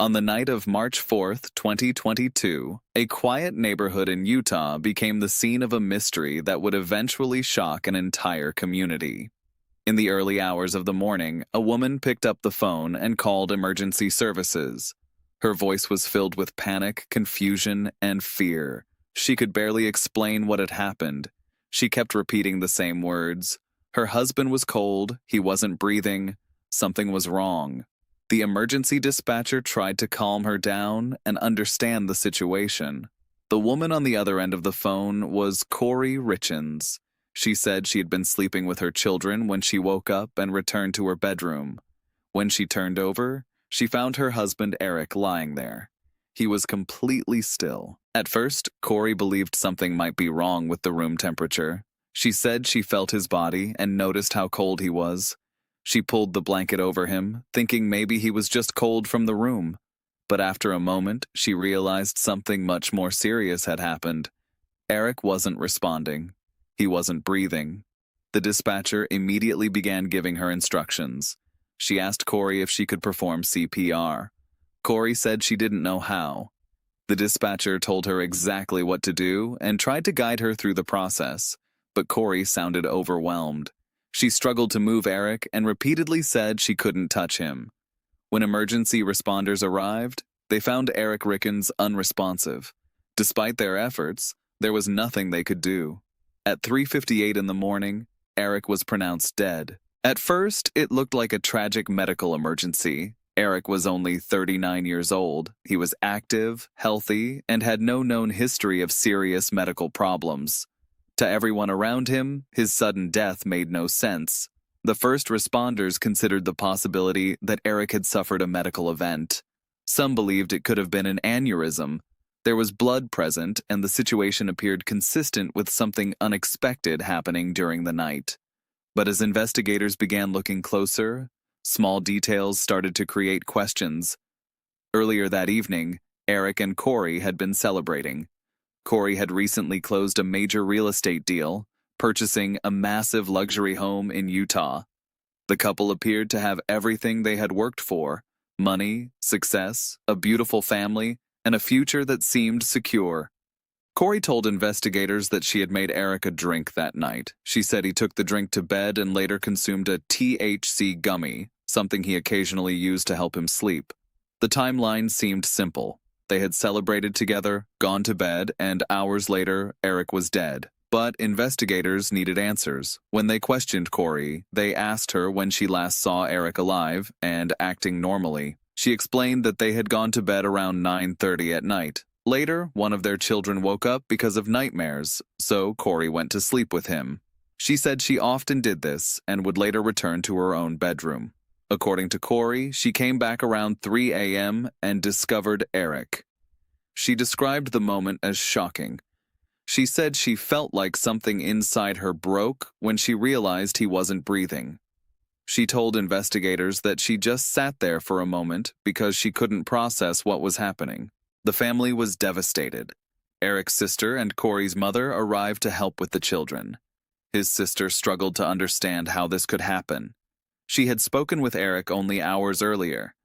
On the night of March 4th, 2022, a quiet neighborhood in Utah became the scene of a mystery that would eventually shock an entire community. In the early hours of the morning, a woman picked up the phone and called emergency services. Her voice was filled with panic, confusion, and fear. She could barely explain what had happened. She kept repeating the same words. Her husband was cold, he wasn't breathing, something was wrong. The emergency dispatcher tried to calm her down and understand the situation. The woman on the other end of the phone was Kouri Richins. She said she had been sleeping with her children when she woke up and returned to her bedroom. When she turned over, she found her husband Eric lying there. He was completely still. At first, Kouri believed something might be wrong with the room temperature. She said she felt his body and noticed how cold he was. She pulled the blanket over him, thinking maybe he was just cold from the room. But after a moment, she realized something much more serious had happened. Eric wasn't responding. He wasn't breathing. The dispatcher immediately began giving her instructions. She asked Kouri if she could perform CPR. Kouri said she didn't know how. The dispatcher told her exactly what to do and tried to guide her through the process, but Kouri sounded overwhelmed. She struggled to move Eric and repeatedly said she couldn't touch him. When emergency responders arrived, they found Eric Richins unresponsive. Despite their efforts, there was nothing they could do. At 3:58 in the morning, Eric was pronounced dead. At first, it looked like a tragic medical emergency. Eric was only 39 years old. He was active, healthy, and had no known history of serious medical problems. To everyone around him, his sudden death made no sense. The first responders considered the possibility that Eric had suffered a medical event. Some believed it could have been an aneurysm. There was blood present, and the situation appeared consistent with something unexpected happening during the night. But as investigators began looking closer, small details started to create questions. Earlier that evening, Eric and Kouri had been celebrating. Kouri had recently closed a major real estate deal, purchasing a massive luxury home in Utah. The couple appeared to have everything they had worked for: money, success, a beautiful family, and a future that seemed secure. Kouri told investigators that she had made Eric a drink that night. She said he took the drink to bed and later consumed a THC gummy, something he occasionally used to help him sleep. The timeline seemed simple. They had celebrated together, gone to bed, and hours later, Eric was dead. But investigators needed answers. When they questioned Kouri, they asked her when she last saw Eric alive and acting normally. She explained that they had gone to bed around 9:30 at night. Later, one of their children woke up because of nightmares, so Kouri went to sleep with him. She said she often did this and would later return to her own bedroom. According to Kouri, she came back around 3 a.m. and discovered Eric. She described the moment as shocking. She said she felt like something inside her broke when she realized he wasn't breathing. She told investigators that she just sat there for a moment because she couldn't process what was happening. The family was devastated. Eric's sister and Kouri's mother arrived to help with the children. His sister struggled to understand how this could happen. She had spoken with Eric only hours earlier.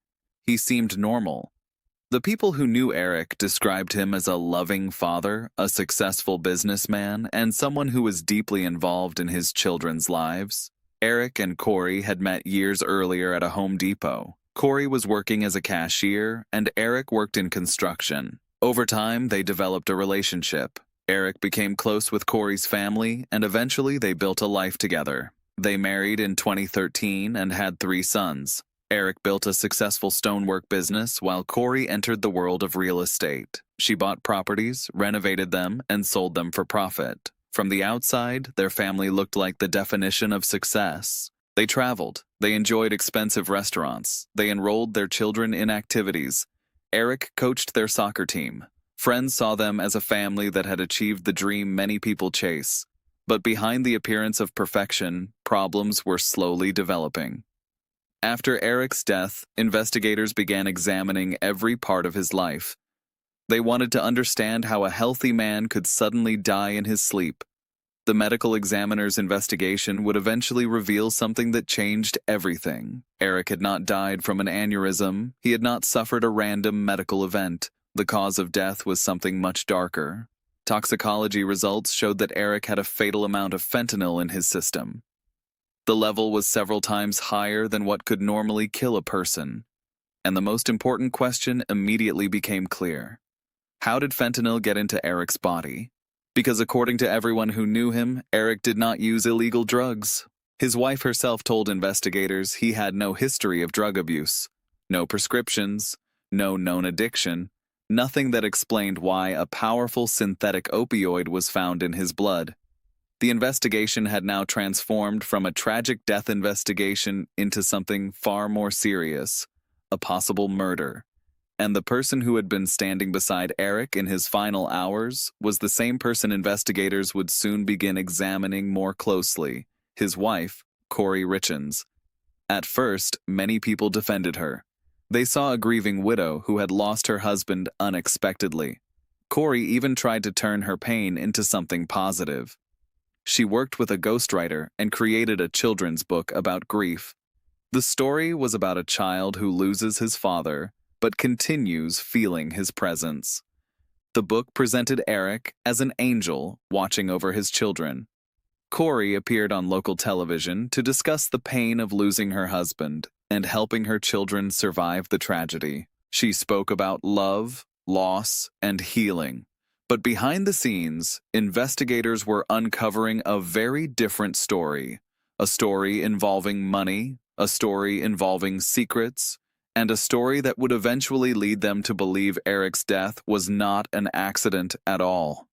He seemed normal. The people who knew Eric described him as a loving father, a successful businessman, and someone who was deeply involved in his children's lives. Eric and Kouri had met years earlier at a Home Depot. Kouri was working as a cashier, and Eric worked in construction. Over time, they developed a relationship. Eric became close with Kouri's family, and eventually they built a life together. They married in 2013 and had 3 sons. Eric built a successful stonework business while Kouri entered the world of real estate. She bought properties, renovated them, and sold them for profit. From the outside, their family looked like the definition of success. They traveled. They enjoyed expensive restaurants. They enrolled their children in activities. Eric coached their soccer team. Friends saw them as a family that had achieved the dream many people chase. But behind the appearance of perfection, problems were slowly developing. After Eric's death, investigators began examining every part of his life. They wanted to understand how a healthy man could suddenly die in his sleep. The medical examiner's investigation would eventually reveal something that changed everything. Eric had not died from an aneurysm. He had not suffered a random medical event. The cause of death was something much darker. Toxicology results showed that Eric had a fatal amount of fentanyl in his system. The level was several times higher than what could normally kill a person. And the most important question immediately became clear. How did fentanyl get into Eric's body? Because according to everyone who knew him, Eric did not use illegal drugs. His wife herself told investigators he had no history of drug abuse, no prescriptions, no known addiction, nothing that explained why a powerful synthetic opioid was found in his blood. The investigation had now transformed from a tragic death investigation into something far more serious, a possible murder. And the person who had been standing beside Eric in his final hours was the same person investigators would soon begin examining more closely, his wife, Kouri Richins. At first, many people defended her. They saw a grieving widow who had lost her husband unexpectedly. Kouri even tried to turn her pain into something positive. She worked with a ghostwriter and created a children's book about grief. The story was about a child who loses his father, but continues feeling his presence. The book presented Eric as an angel watching over his children. Kouri appeared on local television to discuss the pain of losing her husband and helping her children survive the tragedy. She spoke about love, loss, and healing. But behind the scenes, investigators were uncovering a very different story. A story involving money, a story involving secrets, and a story that would eventually lead them to believe Eric's death was not an accident at all.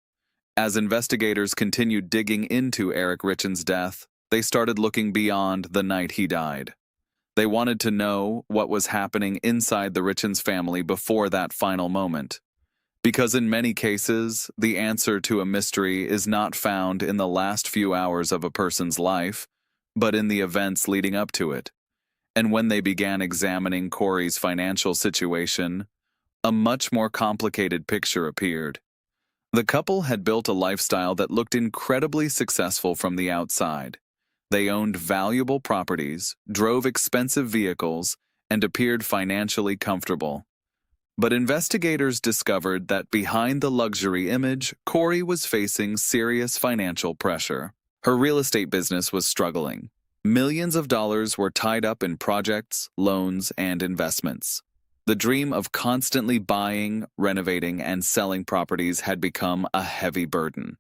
As investigators continued digging into Eric Richins' death, they started looking beyond the night he died. They wanted to know what was happening inside the Richins family before that final moment. Because in many cases, the answer to a mystery is not found in the last few hours of a person's life, but in the events leading up to it. And when they began examining Kouri's financial situation, a much more complicated picture appeared. The couple had built a lifestyle that looked incredibly successful from the outside. They owned valuable properties, drove expensive vehicles, and appeared financially comfortable. But investigators discovered that behind the luxury image, Kouri was facing serious financial pressure. Her real estate business was struggling. Millions of dollars were tied up in projects, loans, and investments. The dream of constantly buying, renovating, and selling properties had become a heavy burden.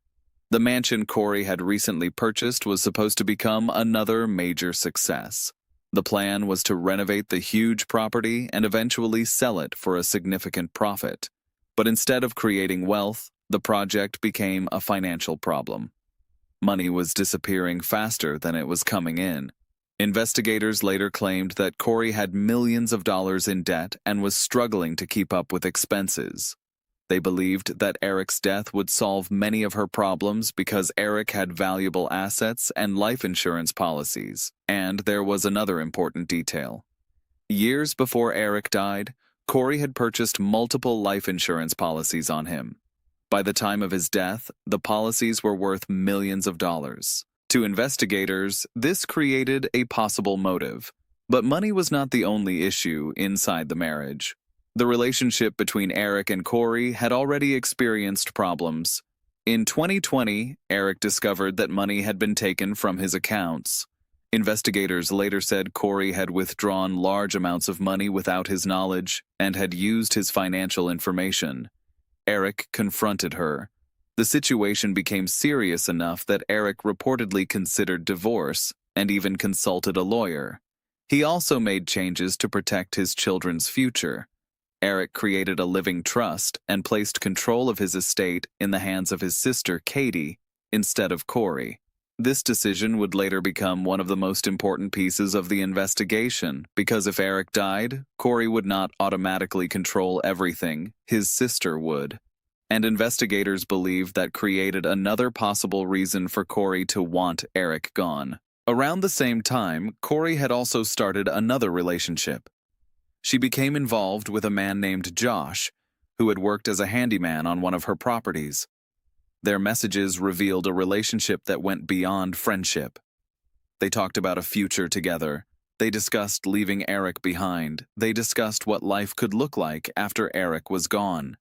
The mansion Kouri had recently purchased was supposed to become another major success. The plan was to renovate the huge property and eventually sell it for a significant profit. But instead of creating wealth, the project became a financial problem. Money was disappearing faster than it was coming in. Investigators later claimed that Kouri had millions of dollars in debt and was struggling to keep up with expenses. They believed that Eric's death would solve many of her problems because Eric had valuable assets and life insurance policies. And there was another important detail. Years before Eric died, Kouri had purchased multiple life insurance policies on him. By the time of his death, the policies were worth millions of dollars. To investigators, this created a possible motive. But money was not the only issue inside the marriage. The relationship between Eric and Kouri had already experienced problems. In 2020, Eric discovered that money had been taken from his accounts. Investigators later said Kouri had withdrawn large amounts of money without his knowledge and had used his financial information. Eric confronted her. The situation became serious enough that Eric reportedly considered divorce and even consulted a lawyer. He also made changes to protect his children's future. Eric created a living trust and placed control of his estate in the hands of his sister, Katie, instead of Kouri. This decision would later become one of the most important pieces of the investigation, because if Eric died, Kouri would not automatically control everything, his sister would. And investigators believed that created another possible reason for Kouri to want Eric gone. Around the same time, Kouri had also started another relationship. She became involved with a man named Josh, who had worked as a handyman on one of her properties. Their messages revealed a relationship that went beyond friendship. They talked about a future together. They discussed leaving Eric behind. They discussed what life could look like after Eric was gone.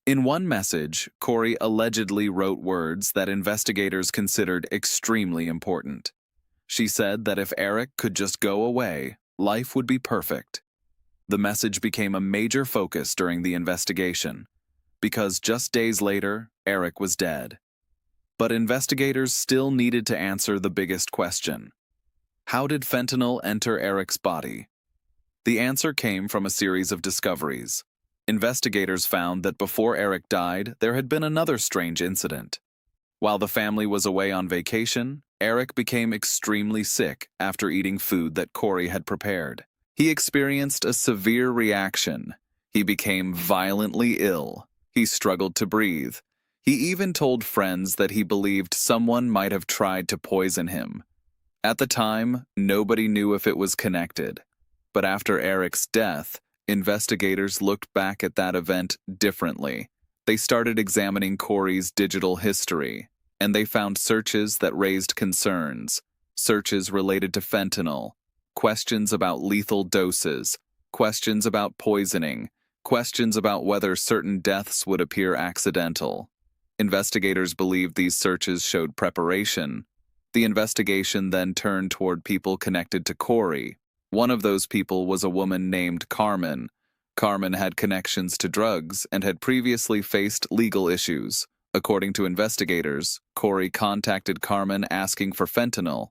In one message, Kouri allegedly wrote words that investigators considered extremely important. She said that if Eric could just go away, life would be perfect. The message became a major focus during the investigation, because just days later, Eric was dead. But investigators still needed to answer the biggest question. How did fentanyl enter Eric's body? The answer came from a series of discoveries. Investigators found that before Eric died, there had been another strange incident. While the family was away on vacation, Eric became extremely sick after eating food that Kouri had prepared. He experienced a severe reaction. He became violently ill. He struggled to breathe. He even told friends that he believed someone might have tried to poison him. At the time, nobody knew if it was connected. But after Eric's death, investigators looked back at that event differently. They started examining Kouri's digital history, and they found searches that raised concerns. Searches related to fentanyl, questions about lethal doses, questions about poisoning, questions about whether certain deaths would appear accidental. Investigators believed these searches showed preparation. The investigation then turned toward people connected to Kouri. One of those people was a woman named Carmen. Carmen had connections to drugs and had previously faced legal issues. According to investigators, Kouri contacted Carmen asking for fentanyl.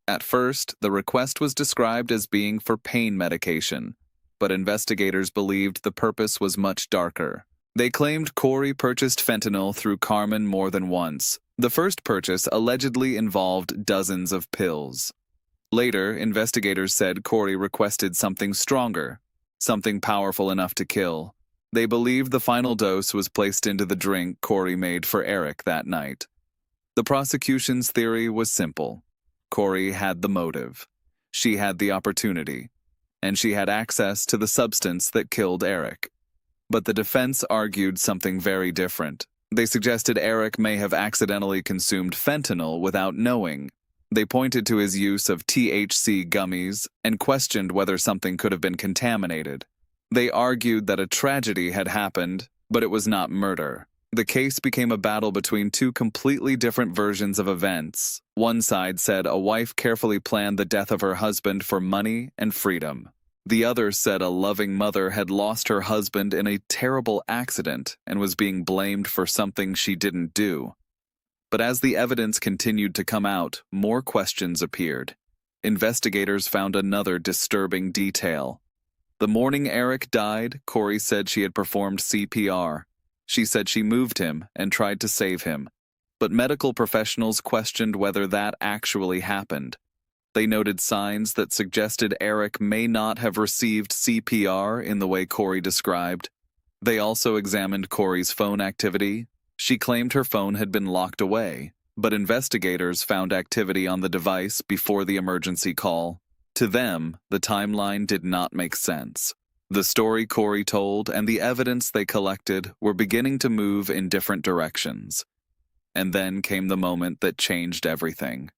At first, the request was described as being for pain medication, but investigators believed the purpose was much darker. They claimed Kouri purchased fentanyl through Carmen more than once. The first purchase allegedly involved dozens of pills. Later, investigators said Kouri requested something stronger, something powerful enough to kill. They believed the final dose was placed into the drink Kouri made for Eric that night. The prosecution's theory was simple. Kouri had the motive. She had the opportunity. And she had access to the substance that killed Eric. But the defense argued something very different. They suggested Eric may have accidentally consumed fentanyl without knowing. They pointed to his use of THC gummies and questioned whether something could have been contaminated. They argued that a tragedy had happened, but it was not murder. The case became a battle between two completely different versions of events. One side said a wife carefully planned the death of her husband for money and freedom. The other said a loving mother had lost her husband in a terrible accident and was being blamed for something she didn't do. But as the evidence continued to come out, more questions appeared. Investigators found another disturbing detail. The morning Eric died, Kouri said she had performed CPR. She said she moved him and tried to save him. But medical professionals questioned whether that actually happened. They noted signs that suggested Eric may not have received CPR in the way Kouri described. They also examined Kouri's phone activity. She claimed her phone had been locked away, but investigators found activity on the device before the emergency call. To them, the timeline did not make sense. The story Kouri told and the evidence they collected were beginning to move in different directions. And then came the moment that changed everything.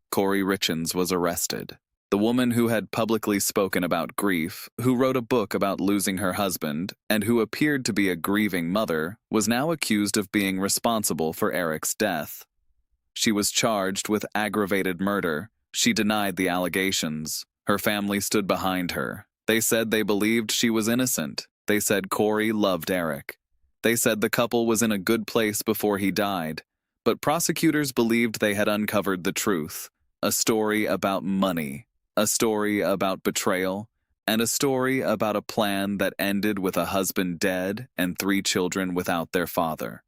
Kouri Richins was arrested. The woman who had publicly spoken about grief, who wrote a book about losing her husband, and who appeared to be a grieving mother, was now accused of being responsible for Eric's death. She was charged with aggravated murder. She denied the allegations. Her family stood behind her. They said they believed she was innocent. They said Kouri loved Eric. They said the couple was in a good place before he died. But prosecutors believed they had uncovered the truth. A story about money. A story about betrayal, and a story about a plan that ended with a husband dead and 3 children without their father.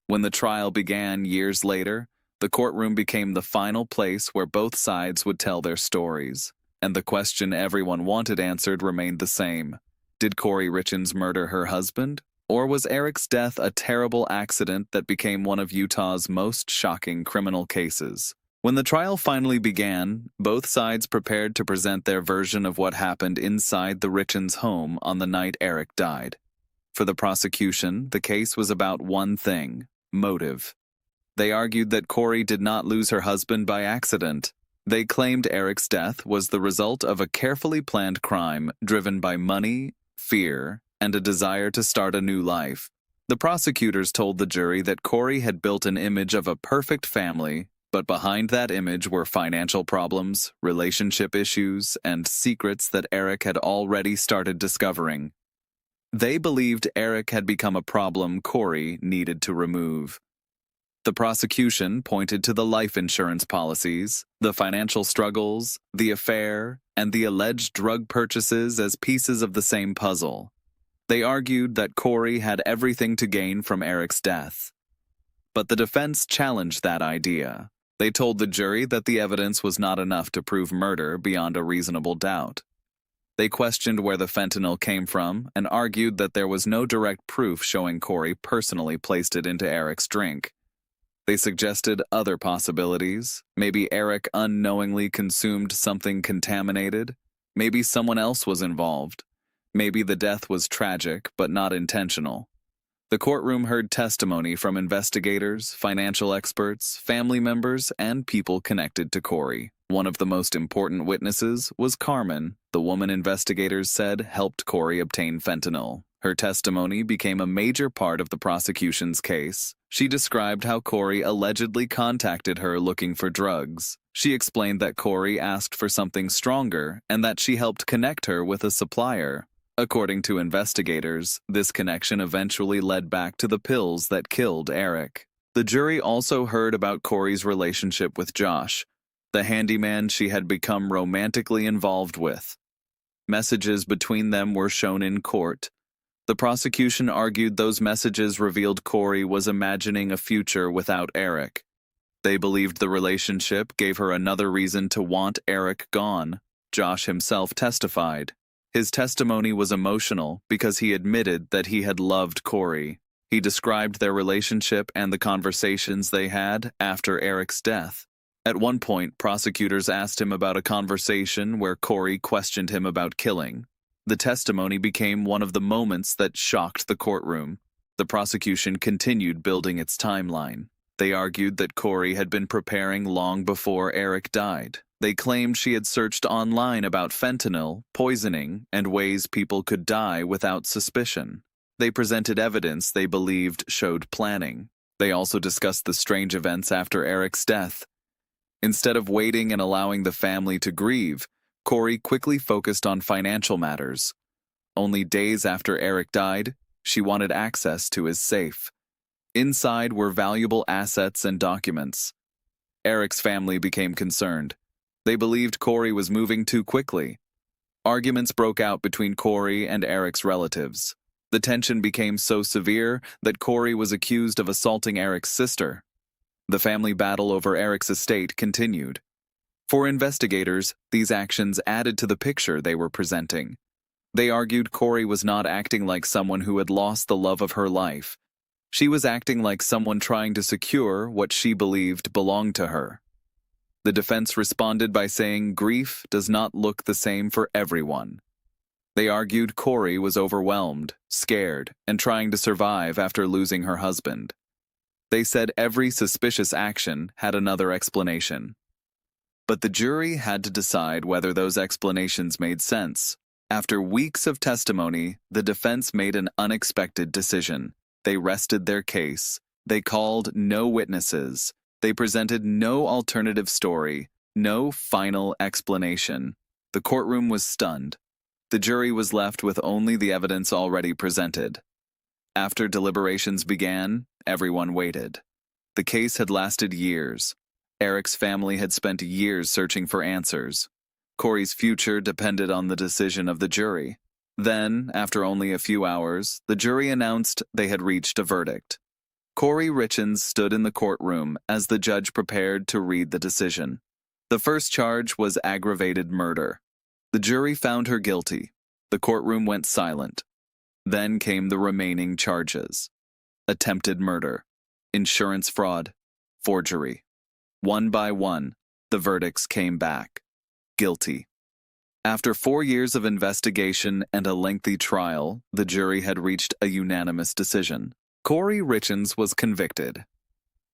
When the trial began years later, the courtroom became the final place where both sides would tell their stories, and the question everyone wanted answered remained the same. Did Kouri Richins murder her husband, or was Eric's death a terrible accident that became one of Utah's most shocking criminal cases? When the trial finally began, both sides prepared to present their version of what happened inside the Richins home on the night Eric died. For the prosecution, the case was about one thing: motive. They argued that Kouri did not lose her husband by accident. They claimed Eric's death was the result of a carefully planned crime driven by money, fear, and a desire to start a new life. The prosecutors told the jury that Kouri had built an image of a perfect family, but behind that image were financial problems, relationship issues, and secrets that Eric had already started discovering. They believed Eric had become a problem Kouri needed to remove. The prosecution pointed to the life insurance policies, the financial struggles, the affair, and the alleged drug purchases as pieces of the same puzzle. They argued that Kouri had everything to gain from Eric's death. But the defense challenged that idea. They told the jury that the evidence was not enough to prove murder beyond a reasonable doubt. They questioned where the fentanyl came from and argued that there was no direct proof showing Kouri personally placed it into Eric's drink. They suggested other possibilities. Maybe Eric unknowingly consumed something contaminated. Maybe someone else was involved. Maybe the death was tragic but not intentional. The courtroom heard testimony from investigators, financial experts, family members, and people connected to Kouri. One of the most important witnesses was Carmen, the woman investigators said helped Kouri obtain fentanyl. Her testimony became a major part of the prosecution's case. She described how Kouri allegedly contacted her looking for drugs. She explained that Kouri asked for something stronger and that she helped connect her with a supplier. According to investigators, this connection eventually led back to the pills that killed Eric. The jury also heard about Kouri's relationship with Josh, the handyman she had become romantically involved with. Messages between them were shown in court. The prosecution argued those messages revealed Kouri was imagining a future without Eric. They believed the relationship gave her another reason to want Eric gone. Josh himself testified. His testimony was emotional because he admitted that he had loved Kouri. He described their relationship and the conversations they had after Eric's death. At one point, prosecutors asked him about a conversation where Kouri questioned him about killing. The testimony became one of the moments that shocked the courtroom. The prosecution continued building its timeline. They argued that Kouri had been preparing long before Eric died. They claimed she had searched online about fentanyl, poisoning, and ways people could die without suspicion. They presented evidence they believed showed planning. They also discussed the strange events after Eric's death. Instead of waiting and allowing the family to grieve, Kouri quickly focused on financial matters. Only days after Eric died, she wanted access to his safe. Inside were valuable assets and documents. Eric's family became concerned. They believed Kouri was moving too quickly. Arguments broke out between Kouri and Eric's relatives. The tension became so severe that Kouri was accused of assaulting Eric's sister. The family battle over Eric's estate continued. For investigators, these actions added to the picture they were presenting. They argued Kouri was not acting like someone who had lost the love of her life. She was acting like someone trying to secure what she believed belonged to her. The defense responded by saying grief does not look the same for everyone. They argued Kouri was overwhelmed, scared, and trying to survive after losing her husband. They said every suspicious action had another explanation. But the jury had to decide whether those explanations made sense. After weeks of testimony, the defense made an unexpected decision. They rested their case. They called no witnesses. They presented no alternative story, no final explanation. The courtroom was stunned. The jury was left with only the evidence already presented. After deliberations began, everyone waited. The case had lasted years. Eric's family had spent years searching for answers. Kouri's future depended on the decision of the jury. Then, after only a few hours, the jury announced they had reached a verdict. Kouri Richins stood in the courtroom as the judge prepared to read the decision. The first charge was aggravated murder. The jury found her guilty. The courtroom went silent. Then came the remaining charges: attempted murder, insurance fraud, forgery. One by one, the verdicts came back. Guilty. After 4 years of investigation and a lengthy trial, the jury had reached a unanimous decision. Kouri Richins was convicted.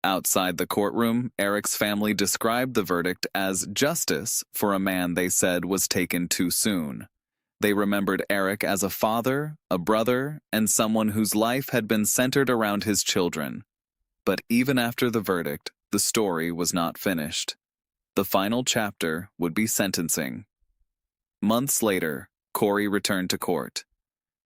Outside the courtroom, Eric's family described the verdict as justice for a man they said was taken too soon. They remembered Eric as a father, a brother, and someone whose life had been centered around his children. But even after the verdict, the story was not finished. The final chapter would be sentencing. Months later, Kouri returned to court.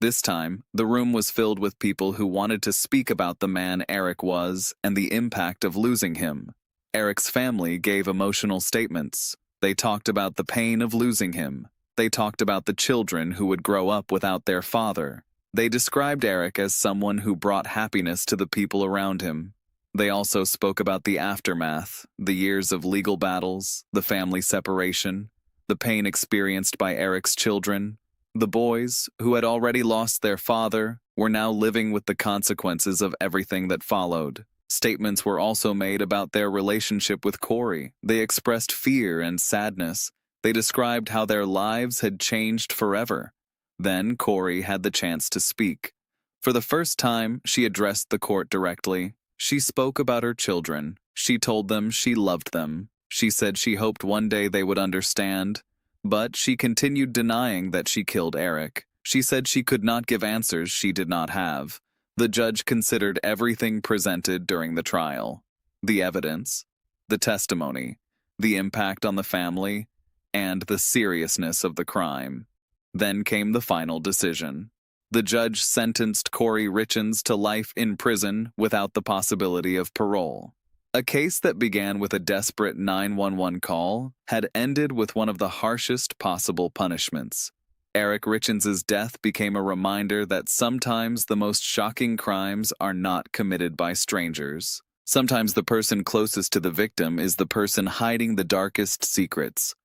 This time, the room was filled with people who wanted to speak about the man Eric was and the impact of losing him. Eric's family gave emotional statements. They talked about the pain of losing him. They talked about the children who would grow up without their father. They described Eric as someone who brought happiness to the people around him. They also spoke about the aftermath, the years of legal battles, the family separation, the pain experienced by Eric's children. The boys, who had already lost their father, were now living with the consequences of everything that followed. Statements were also made about their relationship with Kouri. They expressed fear and sadness. They described how their lives had changed forever. Then Kouri had the chance to speak. For the first time, she addressed the court directly. She spoke about her children. She told them she loved them. She said she hoped one day they would understand. But she continued denying that she killed Eric. She said she could not give answers she did not have. The judge considered everything presented during the trial: the evidence, the testimony, the impact on the family, and the seriousness of the crime. Then came the final decision. The judge sentenced Kouri Richins to life in prison without the possibility of parole. A case that began with a desperate 911 call had ended with one of the harshest possible punishments. Eric Richins' death became a reminder that sometimes the most shocking crimes are not committed by strangers. Sometimes the person closest to the victim is the person hiding the darkest secrets.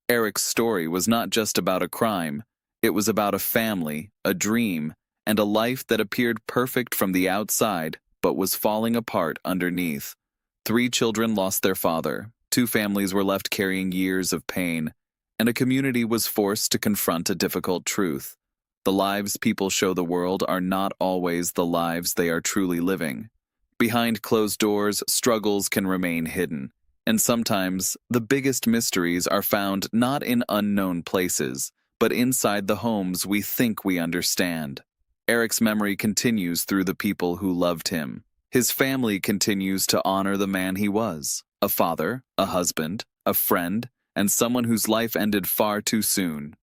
Eric's story was not just about a crime. It was about a family, a dream, and a life that appeared perfect from the outside but was falling apart underneath. 3 children lost their father, 2 families were left carrying years of pain, and a community was forced to confront a difficult truth. The lives people show the world are not always the lives they are truly living. Behind closed doors, struggles can remain hidden, and sometimes the biggest mysteries are found not in unknown places, but inside the homes we think we understand. Eric's memory continues through the people who loved him. His family continues to honor the man he was: a father, a husband, a friend, and someone whose life ended far too soon.